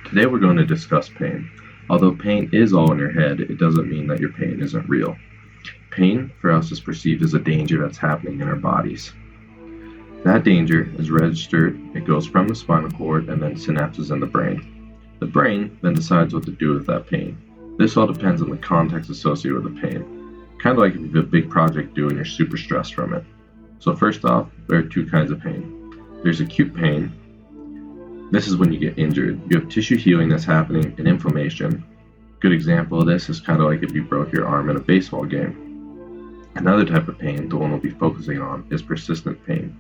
Today we're going to discuss pain. Although pain is all in your head, it doesn't mean that your pain isn't real. Pain for us is perceived as a danger that's happening in our bodies. That danger is registered, it goes from the spinal cord and then synapses in the brain. The brain then decides what to do with that pain. This all depends on the context associated with the pain. Kind of like if you have a big project due and you're super stressed from it. So first off, there are two kinds of pain. There's acute pain. This is when you get injured. You have tissue healing that's happening and inflammation. Good example of this is kind of like if you broke your arm in a baseball game. Another type of pain, the one we'll be focusing on, is persistent pain.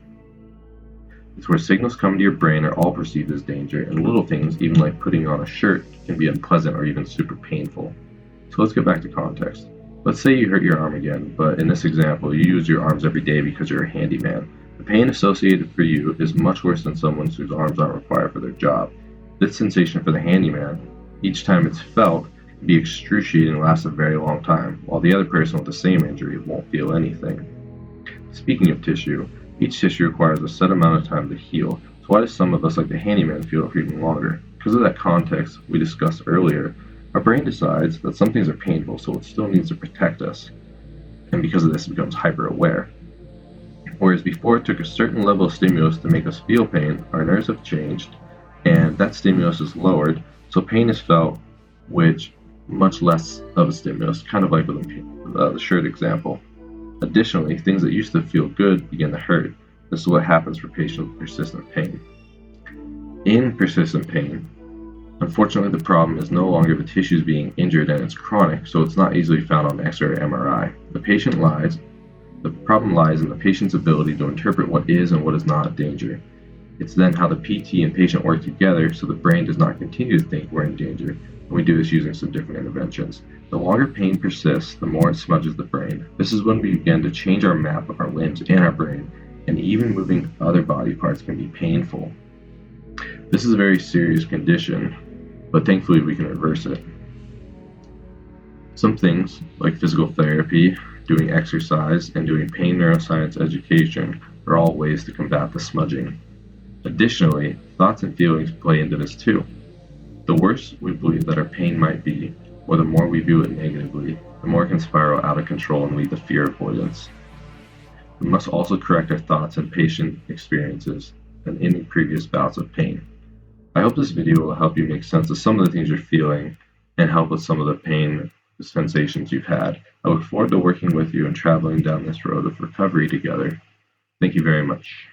It's where signals coming to your brain are all perceived as danger, and little things, even like putting on a shirt, can be unpleasant or even super painful. So let's get back to context. Let's say you hurt your arm again, but in this example, you use your arms every day because you're a handyman. The pain associated for you is much worse than someone whose arms aren't required for their job. This sensation for the handyman, each time it's felt, can be excruciating and lasts a very long time, while the other person with the same injury won't feel anything. Speaking of tissue, each tissue requires a set amount of time to heal, so why do some of us like the handyman feel it for even longer? Because of that context we discussed earlier, our brain decides that some things are painful, so it still needs to protect us, and because of this it becomes hyper-aware. Whereas before it took a certain level of stimulus to make us feel pain, our nerves have changed, and that stimulus is lowered, so pain is felt with much less of a stimulus, kind of like with the shirt example. Additionally, things that used to feel good begin to hurt. This is what happens for patients with persistent pain. In persistent pain, unfortunately the problem is no longer the tissues being injured and it's chronic, so it's not easily found on X-ray or MRI. The problem lies in the patient's ability to interpret what is and what is not a danger. It's then how the PT and patient work together so the brain does not continue to think we're in danger, and we do this using some different interventions. The longer pain persists, the more it smudges the brain. This is when we begin to change our map of our limbs and our brain, and even moving other body parts can be painful. This is a very serious condition, but thankfully we can reverse it. Some things, like physical therapy, doing exercise, and doing pain neuroscience education are all ways to combat the smudging. Additionally, thoughts and feelings play into this too. The worse we believe that our pain might be, or the more we view it negatively, the more it can spiral out of control and lead to fear avoidance. We must also correct our thoughts and patient experiences and any previous bouts of pain. I hope this video will help you make sense of some of the things you're feeling and help with some of the pain sensations you've had. I look forward to working with you and traveling down this road of recovery together. Thank you very much.